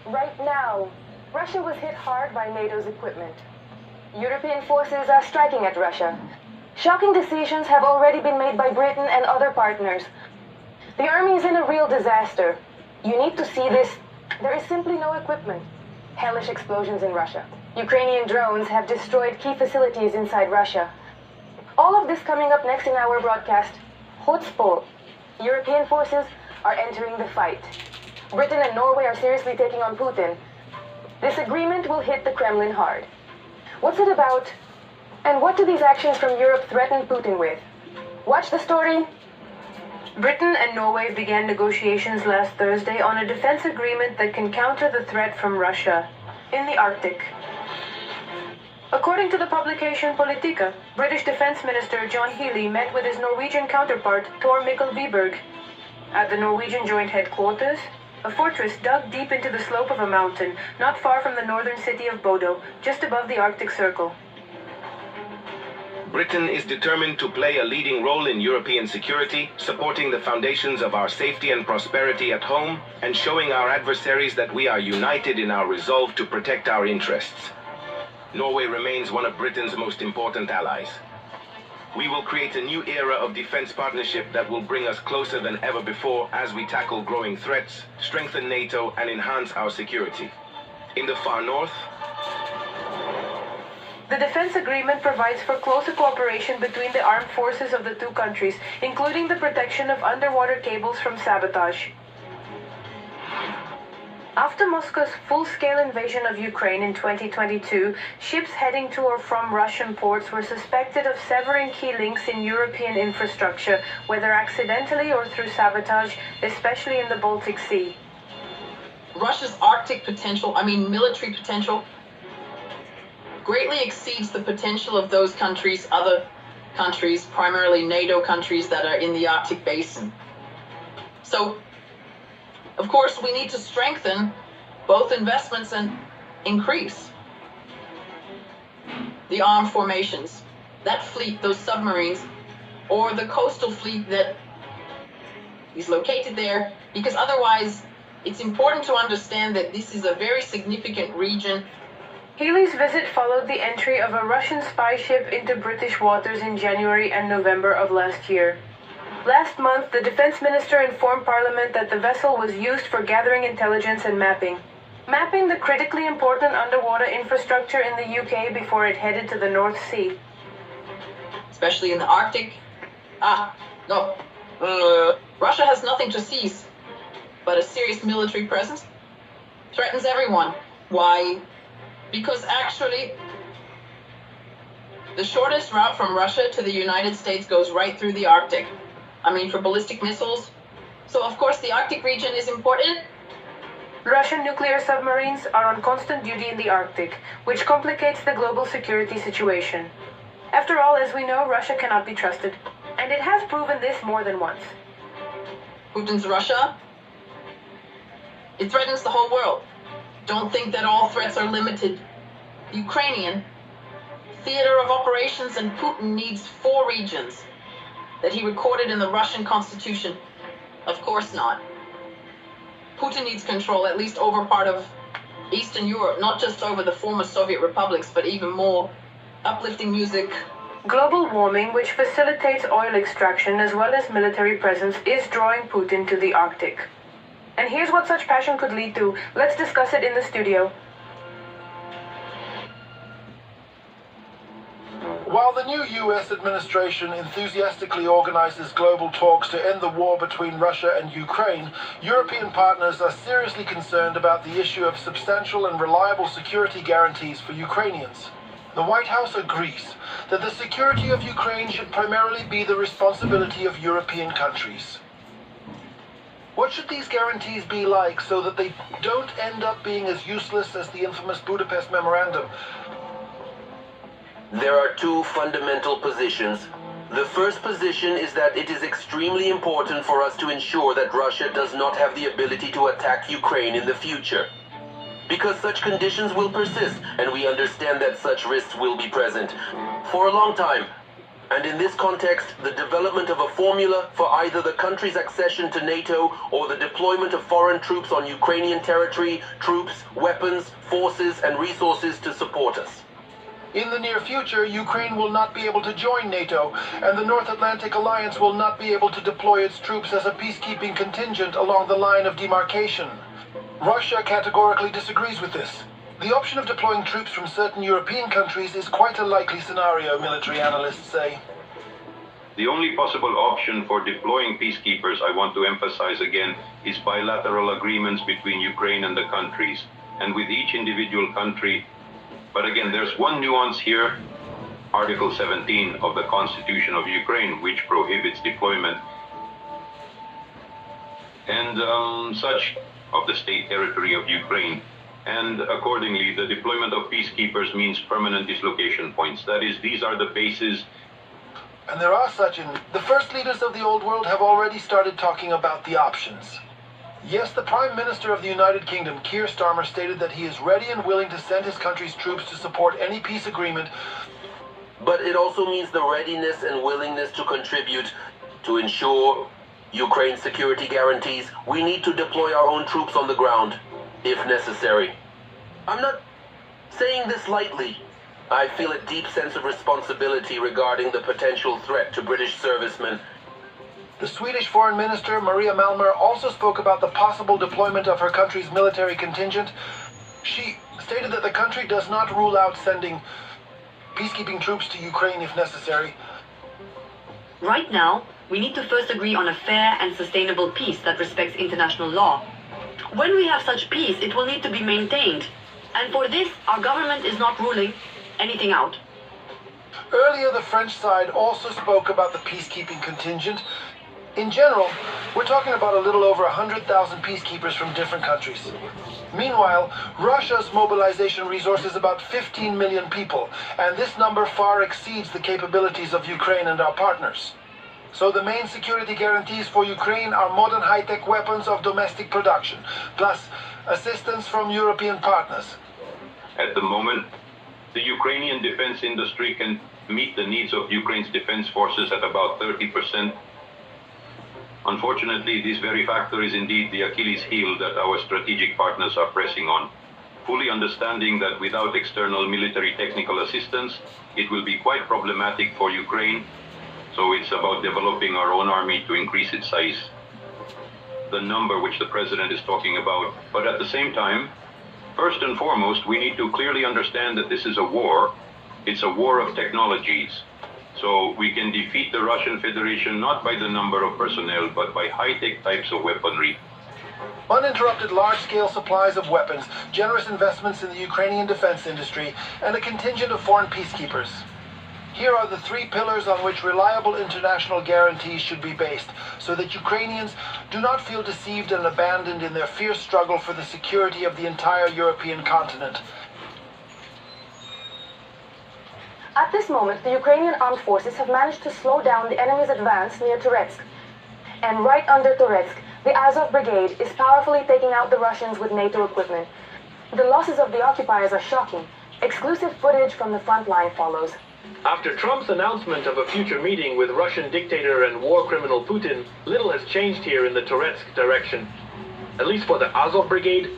Right now, Russia was hit hard by NATO's equipment. European forces are striking at Russia. Shocking decisions have already been made by Britain and other partners. The army is in a real disaster. You need to see this. There is simply no equipment. Hellish explosions in Russia. Ukrainian drones have destroyed key facilities inside Russia. All of this coming up next in our broadcast. Hotspot. European forces are entering the fight. Britain and Norway are seriously taking on Putin. This agreement will hit the Kremlin hard. What's it about? And what do these actions from Europe threaten Putin with? Watch the story. Britain and Norway began negotiations last Thursday on a defense agreement that can counter the threat from Russia in the Arctic. According to the publication Politica, British Defense Minister John Healey met with his Norwegian counterpart Tor Mikkel Wiberg at the Norwegian Joint Headquarters, a fortress dug deep into the slope of a mountain not far from the northern city of Bodo, just above the Arctic Circle. Britain is determined to play a leading role in European security, supporting the foundations of our safety and prosperity at home, and showing our adversaries that we are united in our resolve to protect our interests. Norway remains one of Britain's most important allies. We will create a new era of defense partnership that will bring us closer than ever before as we tackle growing threats, strengthen NATO, and enhance our security. In the far north, the defense agreement provides for closer cooperation between the armed forces of the two countries, including the protection of underwater cables from sabotage. After Moscow's full-scale invasion of Ukraine in 2022, ships heading to or from Russian ports were suspected of severing key links in European infrastructure, whether accidentally or through sabotage, especially in the Baltic Sea. Russia's Arctic potential, military potential, greatly exceeds the potential of those countries, other countries, primarily NATO countries that are in the Arctic basin. So, of course, we need to strengthen both investments and increase the armed formations, that fleet, those submarines, or the coastal fleet that is located there, because otherwise it's important to understand that this is a very significant region. Healey's visit followed the entry of a Russian spy ship into British waters in January and November of last year. Last month, the defense minister informed Parliament that the vessel was used for gathering intelligence and mapping the critically important underwater infrastructure in the UK before it headed to the North Sea. Especially in the Arctic. Russia has nothing to seize, but a serious military presence. Threatens everyone. Why? Because actually, the shortest route from Russia to the United States goes right through the Arctic. For ballistic missiles. So of course the Arctic region is important. Russian nuclear submarines are on constant duty in the Arctic, which complicates the global security situation. After all, as we know, Russia cannot be trusted, and it has proven this more than once. Putin's Russia, it threatens the whole world. Don't think that all threats are limited. Ukrainian theater of operations, and Putin needs 4 regions that he recorded in the Russian constitution. Of course not. Putin needs control at least over part of Eastern Europe, not just over the former Soviet republics, but even more. Uplifting music. Global warming, which facilitates oil extraction as well as military presence, is drawing Putin to the Arctic. And here's what such passion could lead to. Let's discuss it in the studio. While the new US administration enthusiastically organizes global talks to end the war between Russia and Ukraine, European partners are seriously concerned about the issue of substantial and reliable security guarantees for Ukrainians. The White House agrees that the security of Ukraine should primarily be the responsibility of European countries. What should these guarantees be like so that they don't end up being as useless as the infamous Budapest Memorandum? There are 2 fundamental positions. The first position is that it is extremely important for us to ensure that Russia does not have the ability to attack Ukraine in the future, because such conditions will persist, and we understand that such risks will be present for a long time. And in this context, the development of a formula for either the country's accession to NATO or the deployment of foreign troops on Ukrainian territory, troops, weapons, forces, and resources to support us. In the near future, Ukraine will not be able to join NATO, and the North Atlantic Alliance will not be able to deploy its troops as a peacekeeping contingent along the line of demarcation. Russia categorically disagrees with this. The option of deploying troops from certain European countries is quite a likely scenario, military analysts say. The only possible option for deploying peacekeepers, I want to emphasize again, is bilateral agreements between Ukraine and the countries, and with each individual country. But again, there's one nuance here, Article 17 of the Constitution of Ukraine, which prohibits deployment and such of the state territory of Ukraine. And accordingly, the deployment of peacekeepers means permanent dislocation points. That is, these are the bases. And there are such the first leaders of the old world have already started talking about the options. Yes, the Prime Minister of the United Kingdom, Keir Starmer, stated that he is ready and willing to send his country's troops to support any peace agreement. But it also means the readiness and willingness to contribute to ensure Ukraine's security guarantees. We need to deploy our own troops on the ground, if necessary. I'm not saying this lightly. I feel a deep sense of responsibility regarding the potential threat to British servicemen. The Swedish Foreign Minister, Maria Malmer, also spoke about the possible deployment of her country's military contingent. She stated that the country does not rule out sending peacekeeping troops to Ukraine if necessary. Right now, we need to first agree on a fair and sustainable peace that respects international law. When we have such peace, it will need to be maintained. And for this, our government is not ruling anything out. Earlier, the French side also spoke about the peacekeeping contingent. In general, we're talking about a little over 100,000 peacekeepers from different countries. Meanwhile, Russia's mobilization resource is about 15 million people, and this number far exceeds the capabilities of Ukraine and our partners. So the main security guarantees for Ukraine are modern high-tech weapons of domestic production, plus assistance from European partners. At the moment, the Ukrainian defense industry can meet the needs of Ukraine's defense forces at about 30%. Unfortunately, this very factor is indeed the Achilles heel that our strategic partners are pressing on, fully understanding that without external military technical assistance, it will be quite problematic for Ukraine. So it's about developing our own army to increase its size, the number which the president is talking about. But at the same time, first and foremost, we need to clearly understand that this is a war. It's a war of technologies. So we can defeat the Russian Federation not by the number of personnel, but by high-tech types of weaponry. Uninterrupted large-scale supplies of weapons, generous investments in the Ukrainian defense industry, and a contingent of foreign peacekeepers. Here are the three pillars on which reliable international guarantees should be based, so that Ukrainians do not feel deceived and abandoned in their fierce struggle for the security of the entire European continent. At this moment, the Ukrainian armed forces have managed to slow down the enemy's advance near Toretsk. And right under Toretsk, the Azov Brigade is powerfully taking out the Russians with NATO equipment. The losses of the occupiers are shocking. Exclusive footage from the front line follows. After Trump's announcement of a future meeting with Russian dictator and war criminal Putin, little has changed here in the Toretsk direction. At least for the Azov Brigade.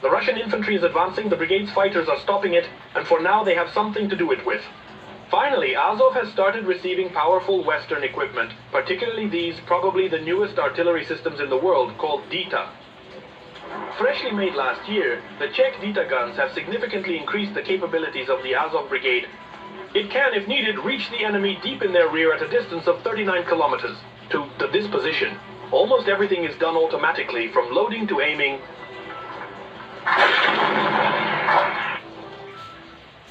The Russian infantry is advancing, the brigade's fighters are stopping it, and for now they have something to do it with. Finally, Azov has started receiving powerful Western equipment, particularly these, probably the newest artillery systems in the world, called Dita. Freshly made last year, the Czech Dita guns have significantly increased the capabilities of the Azov Brigade. It can, if needed, reach the enemy deep in their rear at a distance of 39 kilometers. To this position, almost everything is done automatically, from loading to aiming.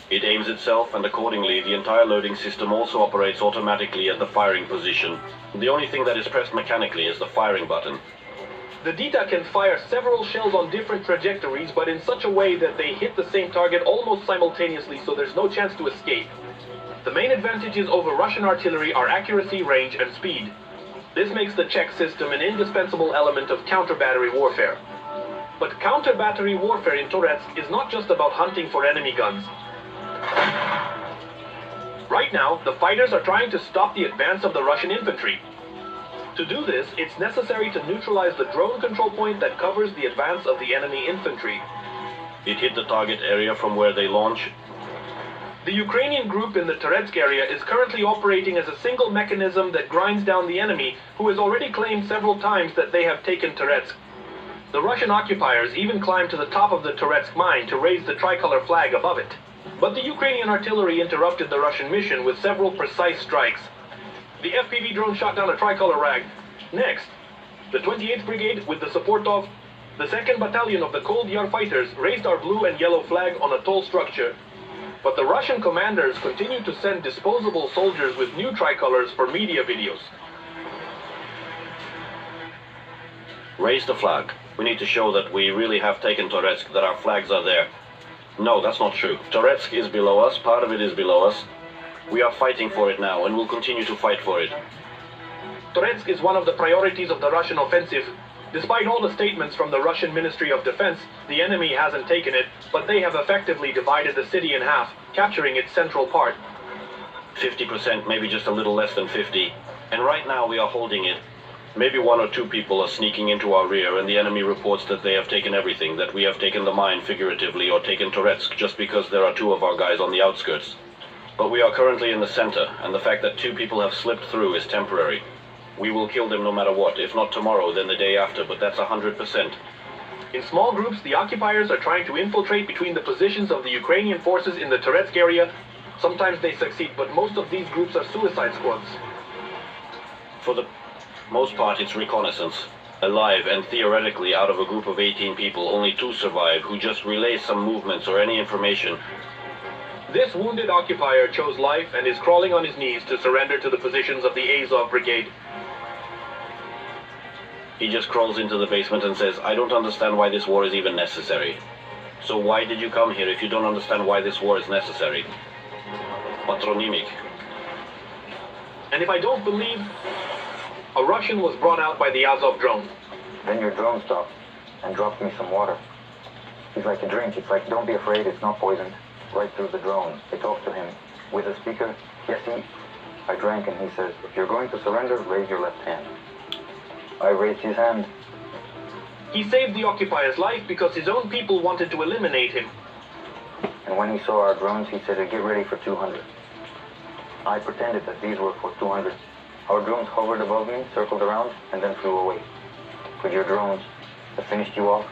It aims itself, and accordingly, the entire loading system also operates automatically at the firing position. The only thing that is pressed mechanically is the firing button. The Dita can fire several shells on different trajectories, but in such a way that they hit the same target almost simultaneously, so there's no chance to escape. The main advantages over Russian artillery are accuracy, range, and speed. This makes the Czech system an indispensable element of counter-battery warfare. But counter-battery warfare in Toretsk is not just about hunting for enemy guns. Right now, the fighters are trying to stop the advance of the Russian infantry. To do this, it's necessary to neutralize the drone control point that covers the advance of the enemy infantry. It hit the target area from where they launch. The Ukrainian group in the Toretsk area is currently operating as a single mechanism that grinds down the enemy, who has already claimed several times that they have taken Toretsk. The Russian occupiers even climbed to the top of the Toretsk mine to raise the tricolor flag above it. But the Ukrainian artillery interrupted the Russian mission with several precise strikes. The FPV drone shot down a tricolor rag. Next, the 28th Brigade, with the support of the 2nd Battalion of the Cold Yar fighters, raised our blue and yellow flag on a tall structure. But the Russian commanders continued to send disposable soldiers with new tricolors for media videos. Raise the flag. We need to show that we really have taken Toretsk, that our flags are there. No, that's not true. Toretsk is below us, part of it is below us. We are fighting for it now, and will continue to fight for it. Toretsk is one of the priorities of the Russian offensive. Despite all the statements from the Russian Ministry of Defense, the enemy hasn't taken it, but they have effectively divided the city in half, capturing its central part. 50%, maybe just a little less than 50. And right now we are holding it. Maybe 1 or 2 people are sneaking into our rear, and the enemy reports that they have taken everything, that we have taken the mine figuratively, or taken Toretsk, just because there are 2 of our guys on the outskirts. But we are currently in the center, and the fact that 2 people have slipped through is temporary. We will kill them no matter what, if not tomorrow, then the day after, but that's 100%. In small groups, the occupiers are trying to infiltrate between the positions of the Ukrainian forces in the Toretsk area. Sometimes they succeed, but most of these groups are suicide squads. For the most part, it's reconnaissance. Alive, and theoretically, out of a group of 18 people, only 2 survive, who just relay some movements or any information. This wounded occupier chose life and is crawling on his knees to surrender to the positions of the Azov Brigade. He just crawls into the basement and says, I don't understand why this war is even necessary. So why did you come here if you don't understand why this war is necessary? Patronymic. And if I don't believe, a Russian was brought out by the Azov drone. Then your drone stopped and dropped me some water. He's like a drink. It's like, don't be afraid, it's not poisoned. Right through the drone. They talked to him with a speaker. Yes, I drank and he says, if you're going to surrender, raise your left hand. I raised his hand. He saved the occupier's life because his own people wanted to eliminate him. And when he saw our drones, he said, get ready for 200. I pretended that these were for 200. Our drones hovered above me, circled around, and then flew away. Could your drones have finished you off?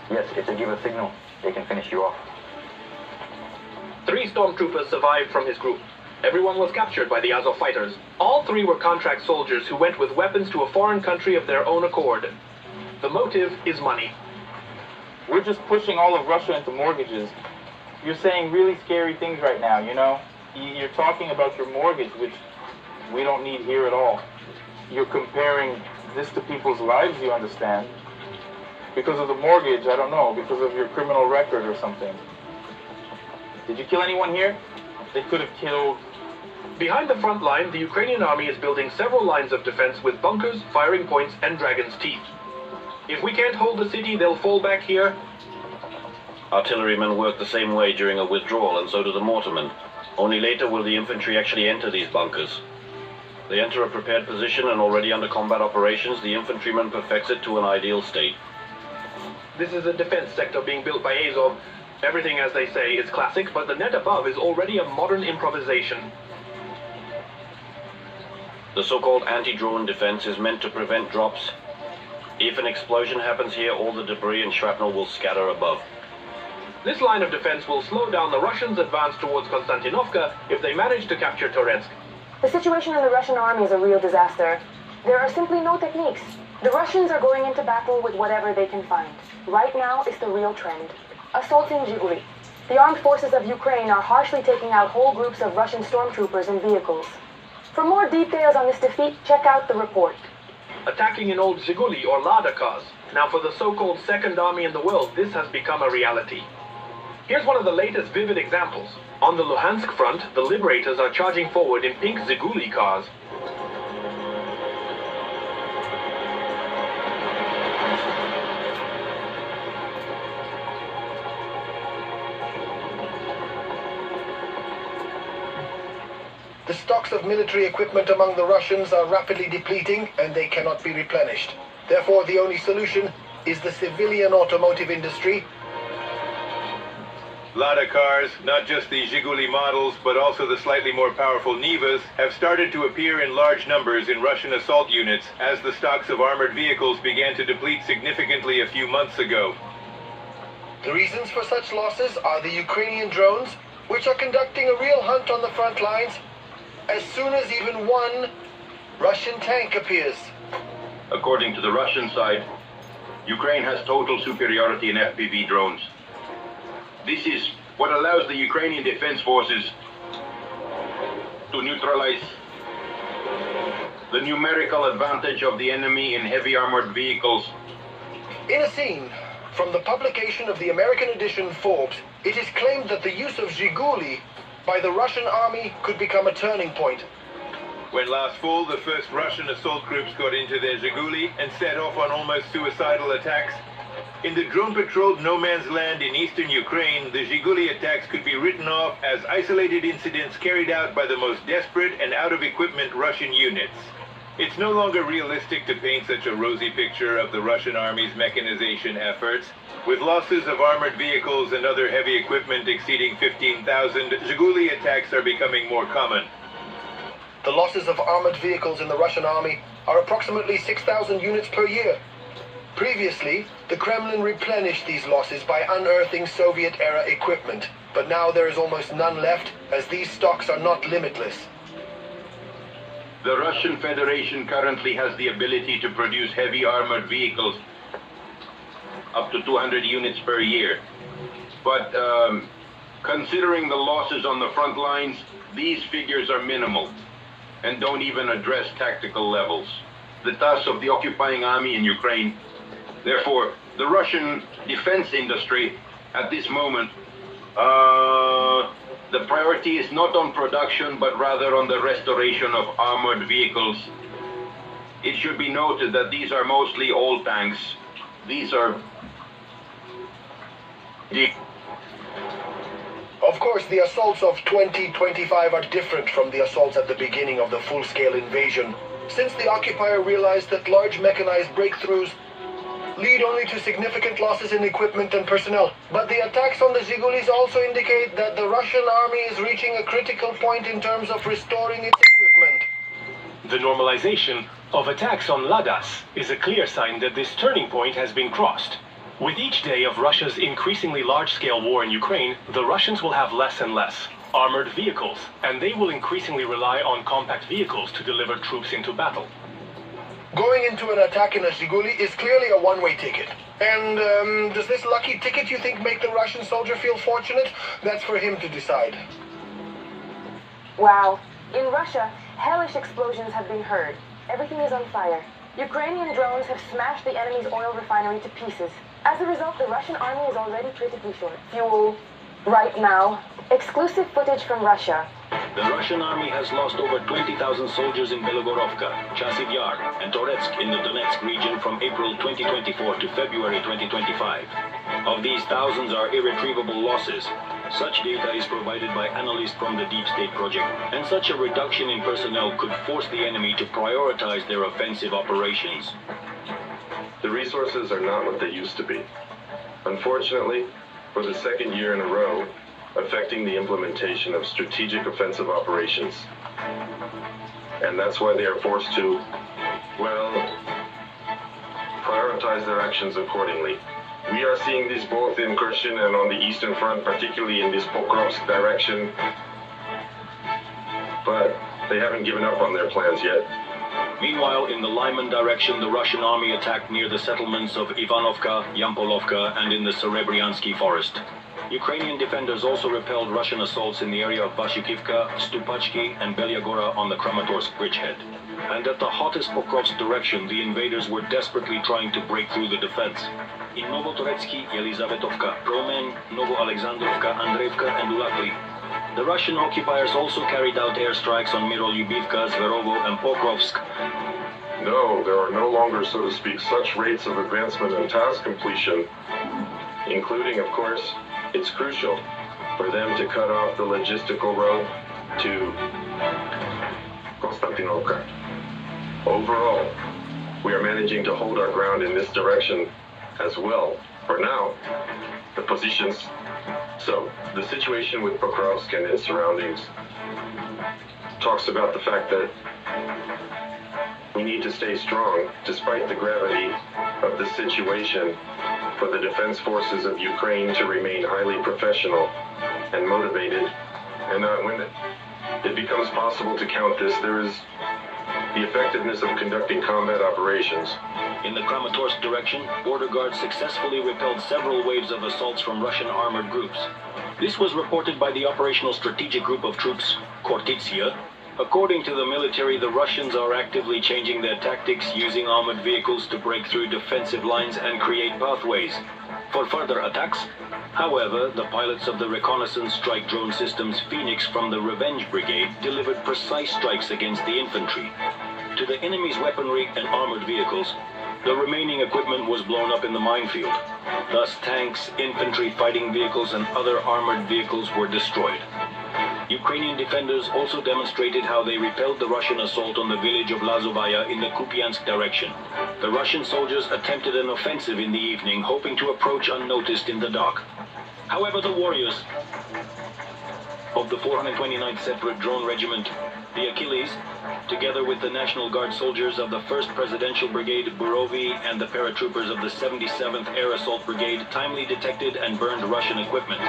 Yes, if they give a signal, they can finish you off. 3 stormtroopers survived from his group. Everyone was captured by the Azov fighters. All 3 were contract soldiers who went with weapons to a foreign country of their own accord. The motive is money. We're just pushing all of Russia into mortgages. You're saying really scary things right now, you know? You're talking about your mortgage, which we don't need here at all. You're comparing this to people's lives, you understand? Because of the mortgage, I don't know, because of your criminal record or something. Did you kill anyone here? They could have killed... Behind the front line, the Ukrainian army is building several lines of defense with bunkers, firing points, and dragon's teeth. If we can't hold the city, they'll fall back here. Artillerymen work the same way during a withdrawal, and so do the mortarmen. Only later will the infantry actually enter these bunkers. They enter a prepared position, and already under combat operations, the infantryman perfects it to an ideal state. This is a defense sector being built by Azov. Everything, as they say, is classic, but the net above is already a modern improvisation. The so-called anti-drone defense is meant to prevent drops. If an explosion happens here, all the debris and shrapnel will scatter above. This line of defense will slow down the Russians' advance towards Konstantinovka if they manage to capture Toretsk. The situation in the Russian army is a real disaster. There are simply no techniques. The Russians are going into battle with whatever they can find. Right now is the real trend. Assaulting Zhiguli. The armed forces of Ukraine are harshly taking out whole groups of Russian stormtroopers and vehicles. For more details on this defeat, check out the report. Attacking in old Zhiguli or Lada cars. Now for the so-called second army in the world, this has become a reality. Here's one of the latest vivid examples. On the Luhansk front, the liberators are charging forward in pink Zhiguli cars. The stocks of military equipment among the Russians are rapidly depleting and they cannot be replenished. Therefore, the only solution is the civilian automotive industry. Lada cars, not just the Zhiguli models, but also the slightly more powerful Nivas, have started to appear in large numbers in Russian assault units as the stocks of armored vehicles began to deplete significantly a few months ago. The reasons for such losses are the Ukrainian drones, which are conducting a real hunt on the front lines as soon as even one Russian tank appears. According to the Russian side, Ukraine has total superiority in FPV drones. This is what allows the Ukrainian defense forces to neutralize the numerical advantage of the enemy in heavy armored vehicles. In a scene from the publication of the American edition Forbes, it is claimed that the use of Zhiguli by the Russian army could become a turning point. When last fall, the first Russian assault groups got into their Zhiguli and set off on almost suicidal attacks. In the drone-patrolled no man's land in eastern Ukraine, the Zhiguli attacks could be written off as isolated incidents carried out by the most desperate and out-of-equipment Russian units. It's no longer realistic to paint such a rosy picture of the Russian army's mechanization efforts. With losses of armored vehicles and other heavy equipment exceeding 15,000, Zhiguli attacks are becoming more common. The losses of armored vehicles in the Russian army are approximately 6,000 units per year. Previously, the Kremlin replenished these losses by unearthing Soviet-era equipment, but now there is almost none left, as these stocks are not limitless. The Russian Federation currently has the ability to produce heavy armored vehicles up to 200 units per year. But considering the losses on the front lines, these figures are minimal and don't even address tactical levels. The task of the occupying army in Ukraine. Therefore, the Russian defense industry at this moment, the priority is not on production, but rather on the restoration of armored vehicles. It should be noted that these are mostly old tanks. These are Of course, the assaults of 2025 are different from the assaults at the beginning of the full-scale invasion, since the occupier realized that large mechanized breakthroughs lead only to significant losses in equipment and personnel. But the attacks on the Zhigulis also indicate that the Russian army is reaching a critical point in terms of restoring its equipment. The normalization of attacks on Ladas is a clear sign that this turning point has been crossed. With each day of Russia's increasingly large-scale war in Ukraine, the Russians will have less and less armored vehicles, and they will increasingly rely on compact vehicles to deliver troops into battle. Going into an attack in a Zhiguli is clearly a one-way ticket. And does this lucky ticket, you think, make the Russian soldier feel fortunate? That's for him to decide. Wow. In Russia, hellish explosions have been heard. Everything is on fire. Ukrainian drones have smashed the enemy's oil refinery to pieces. As a result, the Russian army is already critically short fuel right now. Exclusive footage from Russia. The Russian army has lost over 20,000 soldiers in Belogorovka, Chasiv Yar, and Toretsk in the Donetsk region from April 2024 to February 2025. Of these, thousands are irretrievable losses. Such data is provided by analysts from the Deep State Project, and such a reduction in personnel could force the enemy to prioritize their offensive operations. The resources are not what they used to be. Unfortunately, for the second year in a row, affecting the implementation of strategic offensive operations. And that's why they are forced to, well, prioritize their actions accordingly. We are seeing this both in Kherson and on the Eastern Front, particularly in this Pokrovsk direction. But they haven't given up on their plans yet. Meanwhile, in the Lyman direction, the Russian army attacked near the settlements of Ivanovka, Yampolovka, and in the Serebryansky forest. Ukrainian defenders also repelled Russian assaults in the area of Vashukivka, Stupachki, and Belyagora on the Kramatorsk bridgehead. And at the hottest Pokrovsk direction, the invaders were desperately trying to break through the defense. In Novotoretsky, Yelizavetovka, Promen, Novo-Alexandrovka, Andreevka, and Ulakli, the Russian occupiers also carried out airstrikes on Mirolyubivka, Zverovo, and Pokrovsk. No, there are no longer, so to speak, such rates of advancement and task completion, including, of course, it's crucial for them to cut off the logistical road to Konstantinovka. Overall, we are managing to hold our ground in this direction as well. For now, the positions. So, the situation with Pokrovsk and its surroundings talks about the fact that we need to stay strong despite the gravity of the situation, for the defense forces of Ukraine to remain highly professional and motivated. And when it becomes possible to count this, there is the effectiveness of conducting combat operations. In the Kramatorsk direction, border guards successfully repelled several waves of assaults from Russian armored groups. This was reported by the Operational Strategic Group of Troops, Khortytsia. According to the military, the Russians are actively changing their tactics, using armored vehicles to break through defensive lines and create pathways for further attacks. However, the pilots of the reconnaissance strike drone systems Phoenix from the Revenge Brigade delivered precise strikes against the infantry. To the enemy's weaponry and armored vehicles, the remaining equipment was blown up in the minefield. Thus, tanks, infantry fighting vehicles, and other armored vehicles were destroyed. Ukrainian defenders also demonstrated how they repelled the Russian assault on the village of Lazovaya in the Kupiansk direction. The Russian soldiers attempted an offensive in the evening, hoping to approach unnoticed in the dark. However, the warriors of the 429th Separate Drone Regiment, the Achilles, together with the National Guard soldiers of the 1st Presidential Brigade Burovi and the paratroopers of the 77th Air Assault Brigade, timely detected and burned Russian equipment,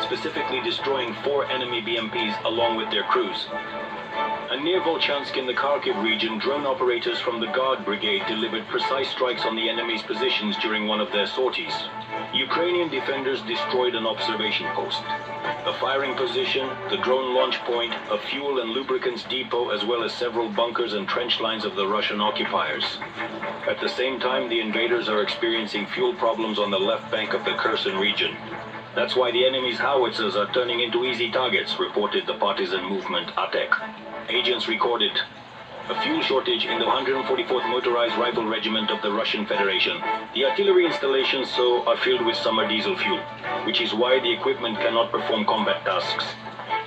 specifically destroying 4 enemy BMPs along with their crews. And near Volchansk in the Kharkiv region, drone operators from the Guard Brigade delivered precise strikes on the enemy's positions during one of their sorties. Ukrainian defenders destroyed an observation post, a firing position, the drone launch point, a fuel and lubricants depot, as well as several bunkers and trench lines of the Russian occupiers. At the same time, the invaders are experiencing fuel problems on the left bank of the Kherson region. That's why the enemy's howitzers are turning into easy targets, reported the partisan movement ATEK. Agents recorded a fuel shortage in the 144th Motorized Rifle Regiment of the Russian Federation. The artillery installations so are filled with summer diesel fuel, which is why the equipment cannot perform combat tasks.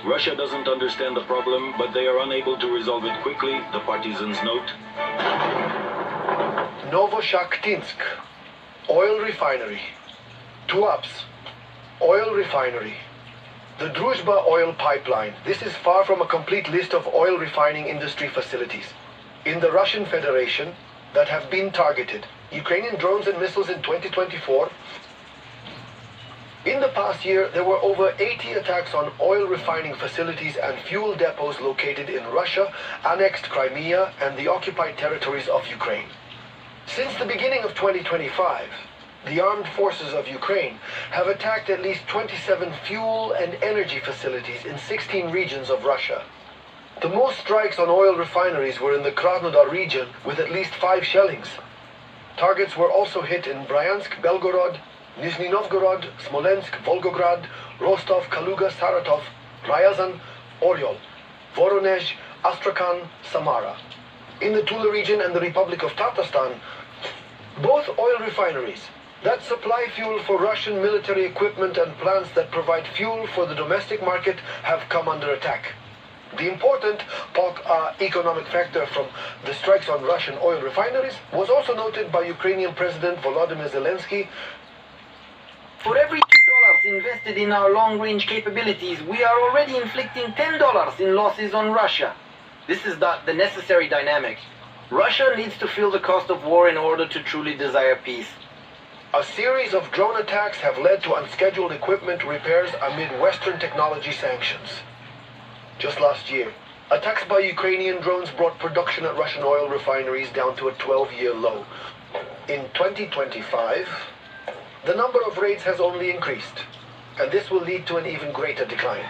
Russia doesn't understand the problem, but they are unable to resolve it quickly, the partisans note. Novoshaktinsk, oil refinery. Tuapse, oil refinery. The Druzhba oil pipeline. This is far from a complete list of oil refining industry facilities in the Russian Federation that have been targeted. Ukrainian drones and missiles in 2024. In the past year, there were over 80 attacks on oil refining facilities and fuel depots located in Russia, annexed Crimea, and the occupied territories of Ukraine. Since the beginning of 2025, the armed forces of Ukraine have attacked at least 27 fuel and energy facilities in 16 regions of Russia. The most strikes on oil refineries were in the Krasnodar region, with at least 5 shellings. Targets were also hit in Bryansk, Belgorod, Nizhny Novgorod, Smolensk, Volgograd, Rostov, Kaluga, Saratov, Ryazan, Oryol, Voronezh, Astrakhan, Samara. In the Tula region and the Republic of Tatarstan, both oil refineries that supply fuel for Russian military equipment and plants that provide fuel for the domestic market have come under attack. The important economic factor from the strikes on Russian oil refineries was also noted by Ukrainian President Volodymyr Zelensky. For every $2 invested in our long-range capabilities, we are already inflicting $10 in losses on Russia. This is not the necessary dynamic. Russia needs to feel the cost of war in order to truly desire peace. A series of drone attacks have led to unscheduled equipment repairs amid Western technology sanctions. Just last year, attacks by Ukrainian drones brought production at Russian oil refineries down to a 12-year low. In 2025, the number of raids has only increased, and this will lead to an even greater decline.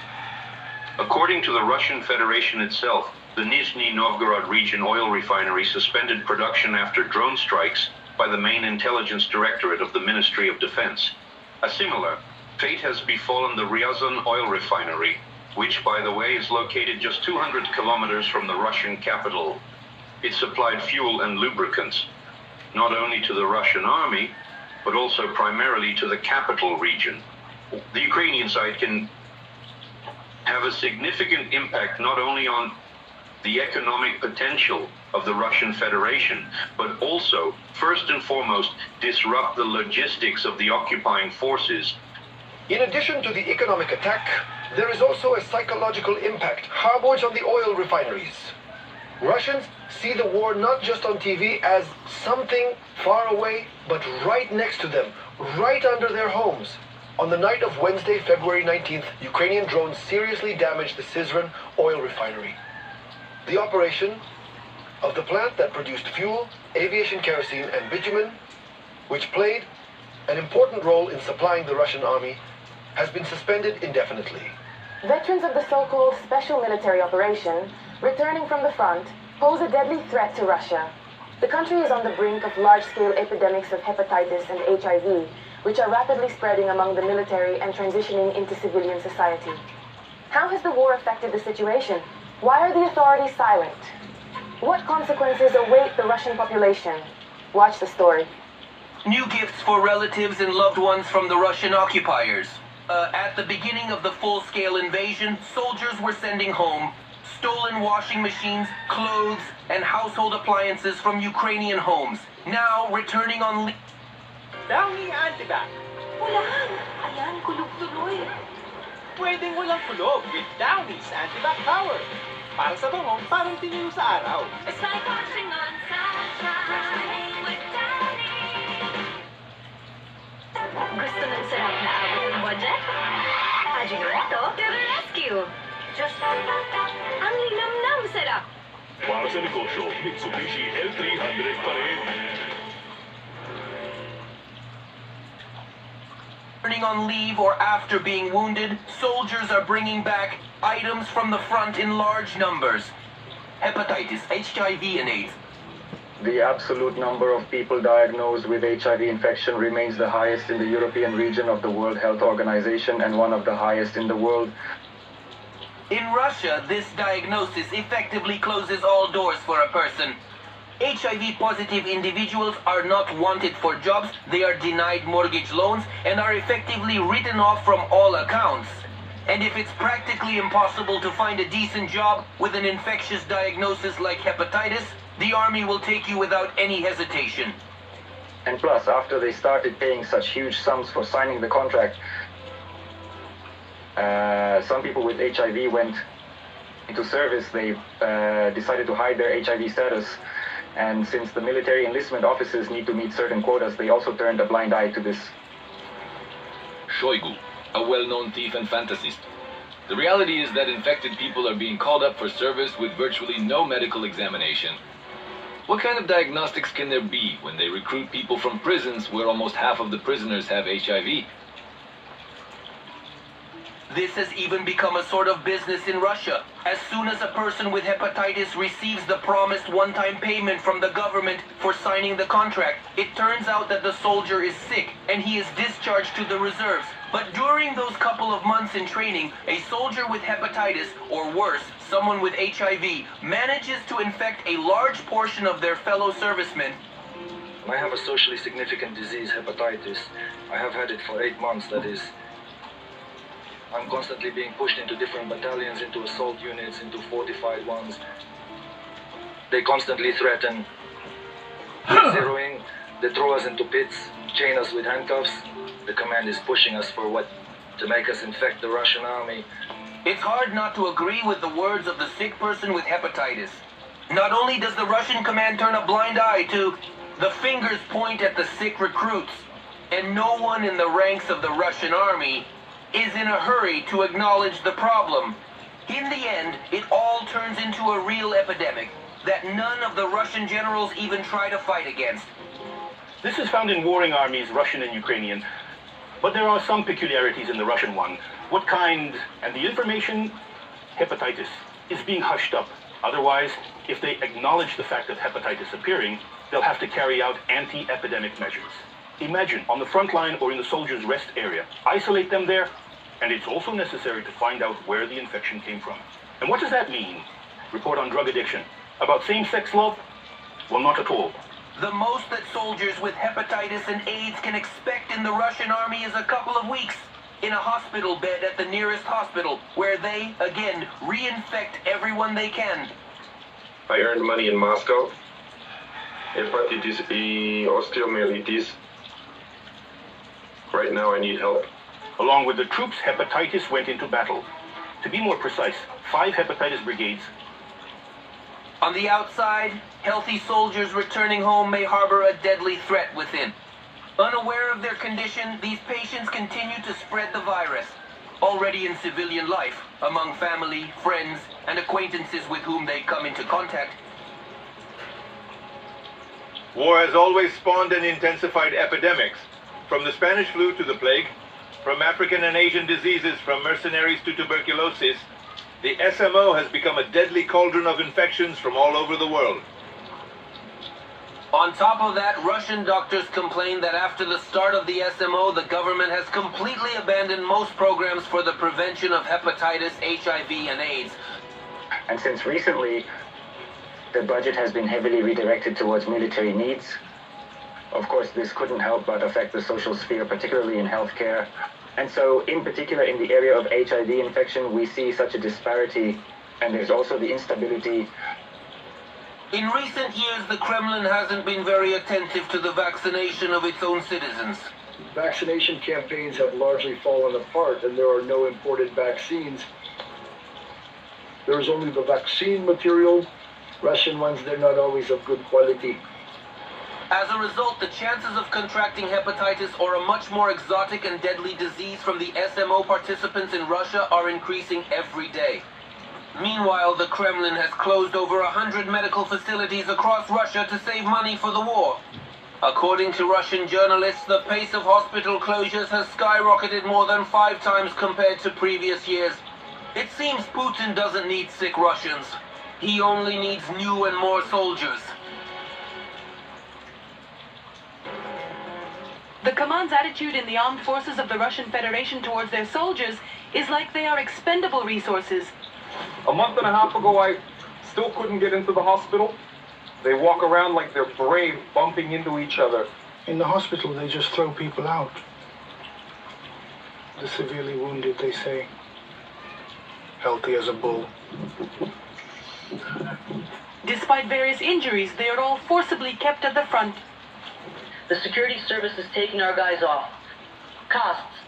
According to the Russian Federation itself, the Nizhny Novgorod region oil refinery suspended production after drone strikes by the main intelligence directorate of the Ministry of Defense. A similar fate has befallen the Ryazan oil refinery, which, by the way, is located just 200 kilometers from the Russian capital. It supplied fuel and lubricants, not only to the Russian army, but also primarily to the capital region. The Ukrainian side can have a significant impact not only on the economic potential of the Russian Federation, but also, first and foremost, disrupt the logistics of the occupying forces. In addition to the economic attack, there is also a psychological impact harbored on the oil refineries. Russians see the war not just on TV as something far away, but right next to them, right under their homes. On the night of Wednesday, February 19th, Ukrainian drones seriously damaged the Syzran oil refinery. The operation of the plant that produced fuel, aviation kerosene, and bitumen, which played an important role in supplying the Russian army, has been suspended indefinitely. Veterans of the so-called special military operation, returning from the front, pose a deadly threat to Russia. The country is on the brink of large-scale epidemics of hepatitis and HIV, which are rapidly spreading among the military and transitioning into civilian society. How has the war affected the situation? Why are the authorities silent? What consequences await the Russian population? Watch the story. New gifts for relatives and loved ones from the Russian occupiers. At the beginning of the full-scale invasion, soldiers were sending home stolen washing machines, clothes, and household appliances from Ukrainian homes. Now, returning on leave. Downy Antibac. Walahan. Ayan, kulog tuloy. Pwedeng walang kulog with Downy's Antibac Power. Para sa bangong parang tinilo sa araw. It's like watching on sunshine with Downy. Gusto ng sarap na abot ng budget? Ajinomoto to the rescue. Just ang linamnam sarap. Para sa negosyo, Mitsubishi L300 pa rin. On leave or after being wounded, soldiers are bringing back items from the front in large numbers. Hepatitis, HIV, and AIDS. The absolute number of people diagnosed with HIV infection remains the highest in the European region of the World Health Organization and one of the highest in the world. In Russia, this diagnosis effectively closes all doors for a person. HIV-positive individuals are not wanted for jobs, they are denied mortgage loans, and are effectively written off from all accounts. And if it's practically impossible to find a decent job with an infectious diagnosis like hepatitis, the army will take you without any hesitation. And plus, after they started paying such huge sums for signing the contract, some people with HIV went into service. They decided to hide their HIV status. And since the military enlistment officers need to meet certain quotas, they also turned a blind eye to this. Shoigu, a well-known thief and fantasist. The reality is that infected people are being called up for service with virtually no medical examination. What kind of diagnostics can there be when they recruit people from prisons where almost half of the prisoners have HIV? This has even become a sort of business in Russia. As soon as a person with hepatitis receives the promised one-time payment from the government for signing the contract, it turns out that the soldier is sick and he is discharged to the reserves. But during those couple of months in training, a soldier with hepatitis, or worse, someone with HIV, manages to infect a large portion of their fellow servicemen. I have a socially significant disease, hepatitis. I have had it for 8 months, that is. I'm constantly being pushed into different battalions, into assault units, into fortified ones. They constantly threaten zeroing. They throw us into pits, chain us with handcuffs. The command is pushing us for what? To make us infect the Russian army. It's hard not to agree with the words of the sick person with hepatitis. Not only does the Russian command turn a blind eye to, the fingers point at the sick recruits, and no one in the ranks of the Russian army is in a hurry to acknowledge the problem. In the end, it all turns into a real epidemic that none of the Russian generals even try to fight against. This is found in warring armies, Russian and Ukrainian. But there are some peculiarities in the Russian one. What kind, and the information, hepatitis, is being hushed up. Otherwise, if they acknowledge the fact of hepatitis appearing, they'll have to carry out anti-epidemic measures. Imagine, on the front line or in the soldiers' rest area, isolate them there, and it's also necessary to find out where the infection came from. And what does that mean? Report on drug addiction. About same-sex love? Well, not at all. The most that soldiers with hepatitis and AIDS can expect in the Russian army is a couple of weeks. in a hospital bed at the nearest hospital, where they, again, reinfect everyone they can. I earned money in Moscow. Hepatitis E, osteomyelitis. Right now I need help. Along with the troops, hepatitis went into battle. To be more precise, 5 hepatitis brigades. On the outside, healthy soldiers returning home may harbor a deadly threat within. Unaware of their condition, these patients continue to spread the virus, already in civilian life, among family, friends, and acquaintances with whom they come into contact. War has always spawned and intensified epidemics, from the Spanish flu to the plague, from African and Asian diseases, from mercenaries to tuberculosis. The SMO has become a deadly cauldron of infections from all over the world. On top of that, Russian doctors complain that after the start of the SMO, the government has completely abandoned most programs for the prevention of hepatitis, HIV, and AIDS. And since recently, the budget has been heavily redirected towards military needs. Of course, this couldn't help but affect the social sphere, particularly in healthcare. And so, in particular, in the area of HIV infection, we see such a disparity, and there's also the instability. In recent years, the Kremlin hasn't been very attentive to the vaccination of its own citizens. Vaccination campaigns have largely fallen apart, and there are no imported vaccines. There is only the vaccine material. Russian ones, they're not always of good quality. As a result, the chances of contracting hepatitis or a much more exotic and deadly disease from the SMO participants in Russia are increasing every day. Meanwhile, the Kremlin has closed over 100 medical facilities across Russia to save money for the war. According to Russian journalists, the pace of hospital closures has skyrocketed more than 5 times compared to previous years. It seems Putin doesn't need sick Russians. He only needs new and more soldiers. The command's attitude in the armed forces of the Russian Federation towards their soldiers is like they are expendable resources. A month and a half ago, I still couldn't get into the hospital. They walk around like they're brave, bumping into each other. In the hospital, they just throw people out. The severely wounded, they say. Healthy as a bull. Despite various injuries, they are all forcibly kept at the front. The security service is taking our guys off. Casts,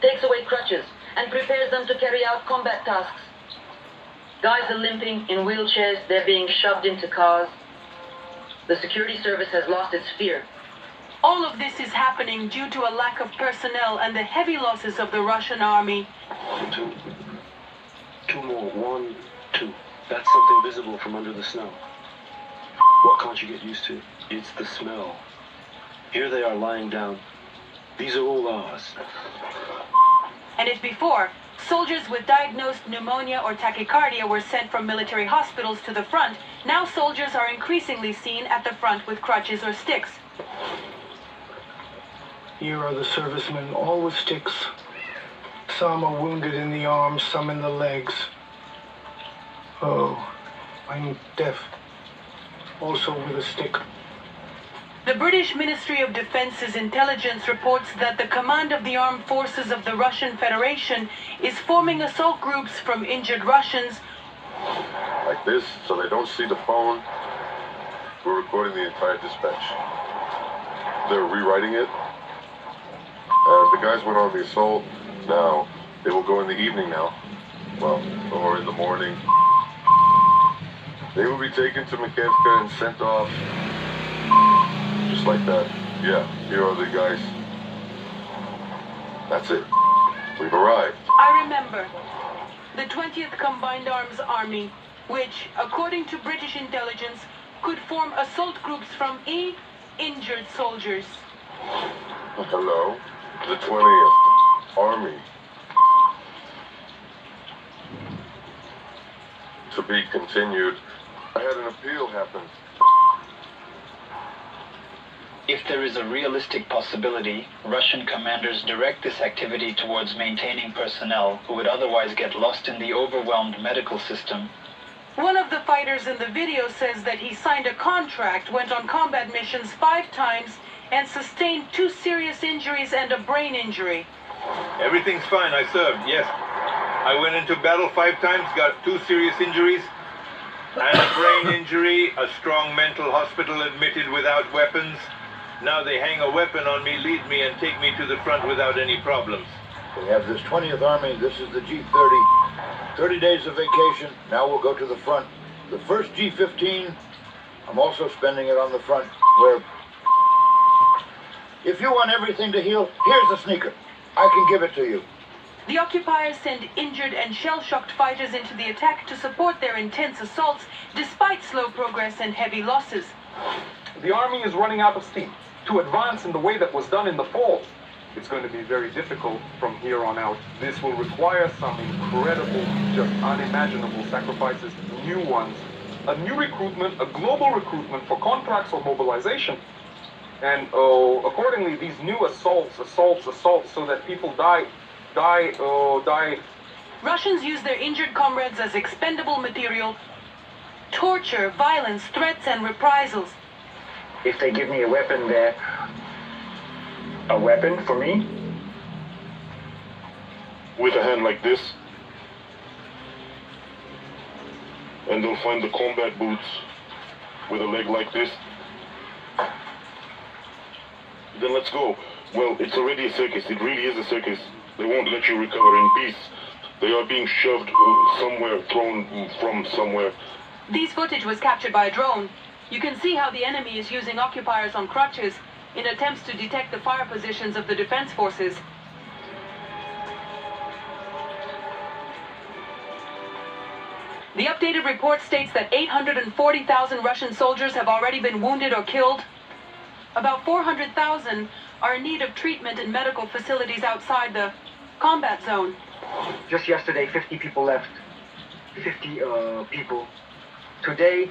takes away crutches, and prepares them to carry out combat tasks. Guys are limping in wheelchairs, they're being shoved into cars. The security service has lost its fear. All of this is happening due to a lack of personnel and the heavy losses of the Russian army. 2. 2 more. 1, 2. That's something visible from under the snow. What can't you get used to? It's the smell. Here they are lying down. These are all ours. And if before, soldiers with diagnosed pneumonia or tachycardia were sent from military hospitals to the front, now soldiers are increasingly seen at the front with crutches or sticks. Here are the servicemen, all with sticks. Some are wounded in the arms, some in the legs. Oh, I'm deaf. Also with a stick. The British Ministry of Defence's intelligence reports that the command of the armed forces of the Russian Federation is forming assault groups from injured Russians. Like this, so they don't see the phone. We're recording the entire dispatch. They're rewriting it. The guys went on the assault. Now, they will go in the evening now. Well, or in the morning. They will be taken to Makevka and sent off. Just like that. Yeah, here are the guys. That's it. We've arrived. I remember. The 20th Combined Arms Army, which, according to British intelligence, could form assault groups from injured soldiers. Hello, the 20th Army. To be continued. I had an appeal happen. If there is a realistic possibility, Russian commanders direct this activity towards maintaining personnel who would otherwise get lost in the overwhelmed medical system. One of the fighters in the video says that he signed a contract, went on combat missions 5 times, and sustained 2 serious injuries and a brain injury. Everything's fine. I served, yes. I went into battle 5 times, got 2 serious injuries, and a brain injury, a strong mental hospital admitted without weapons. Now they hang a weapon on me, lead me, and take me to the front without any problems. We have this 20th Army. This is the G30. 30 days of vacation. Now we'll go to the front. The first G15, I'm also spending it on the front, where if you want everything to heal, here's a sneaker. I can give it to you. The occupiers send injured and shell-shocked fighters into the attack to support their intense assaults, despite slow progress and heavy losses. The army is running out of steam. To advance in the way that was done in the fall, it's going to be very difficult from here on out. This will require some incredible, just unimaginable sacrifices, new ones. A new recruitment, a global recruitment for contracts or mobilization. And accordingly, these new assaults, so that people die. Russians use their injured comrades as expendable material. Torture, violence, threats, and reprisals. If they give me a weapon there, a weapon for me? With a hand like this. And they'll find the combat boots with a leg like this. Then let's go. Well, it's already a circus. It really is a circus. They won't let you recover in peace. They are being shoved somewhere, thrown from somewhere. This footage was captured by a drone. You can see how the enemy is using occupiers on crutches in attempts to detect the fire positions of the defense forces. The updated report states that 840,000 Russian soldiers have already been wounded or killed. About 400,000 are in need of treatment in medical facilities outside the combat zone. Just yesterday, 50 people left. 50 people. Today,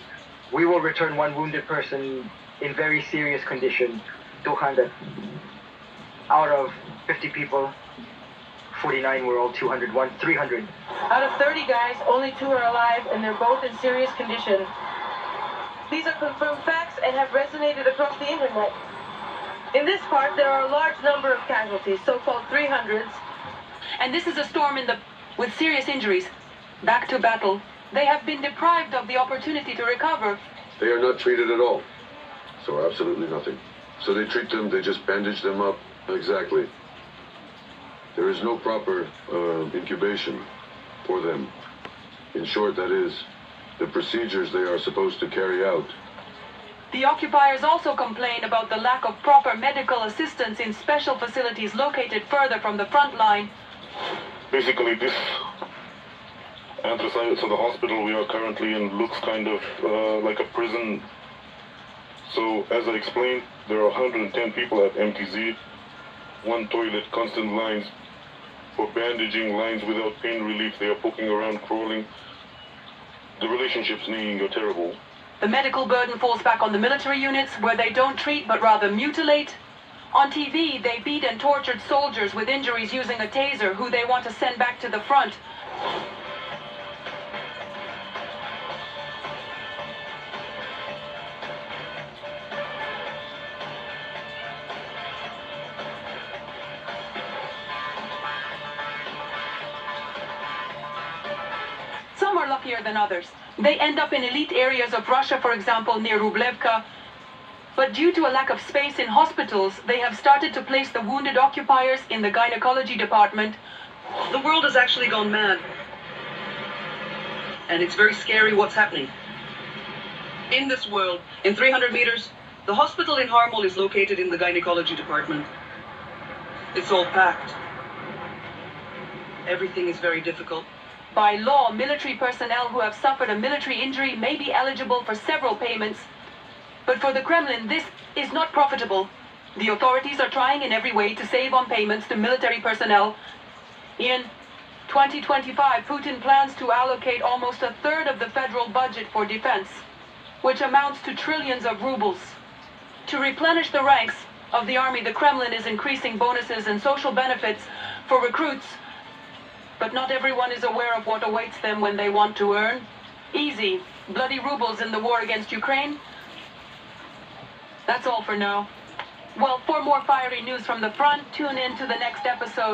we will return 1 wounded person in very serious condition. 200. Out of 50 people, 49 were all 201, 300. Out of 30 guys, only 2 are alive, and they're both in serious condition. These are confirmed facts and have resonated across the internet. In this part, there are a large number of casualties, so-called 300s. And this is a storm with serious injuries. Back to battle. They have been deprived of the opportunity to recover. They are not treated at all. So absolutely nothing. So they treat them, they just bandage them up. Exactly. There is no proper incubation for them. In short, that is, the procedures they are supposed to carry out. The occupiers also complain about the lack of proper medical assistance in special facilities located further from the front line. Basically, this anthracite, so the hospital we are currently in looks kind of like a prison. So, as I explained, there are 110 people at MTZ, 1 toilet, constant lines for bandaging, lines without pain relief. They are poking around, crawling. The relationships needing are terrible. The medical burden falls back on the military units, where they don't treat but rather mutilate. On TV, they beat and tortured soldiers with injuries using a taser who they want to send back to the front. Some are luckier than others. They end up in elite areas of Russia, for example, near Rublevka. But due to a lack of space in hospitals, they have started to place the wounded occupiers in the gynecology department. The world has actually gone mad. And it's very scary what's happening. In this world, in 300 meters, the hospital in Harmol is located in the gynecology department. It's all packed. Everything is very difficult. By law, military personnel who have suffered a military injury may be eligible for several payments. But for the Kremlin, this is not profitable. The authorities are trying in every way to save on payments to military personnel. In 2025, Putin plans to allocate almost a third of the federal budget for defense, which amounts to trillions of rubles. To replenish the ranks of the army, the Kremlin is increasing bonuses and social benefits for recruits. But not everyone is aware of what awaits them when they want to earn easy, bloody rubles in the war against Ukraine. That's all for now. Well, for more fiery news from the front, tune in to the next episode.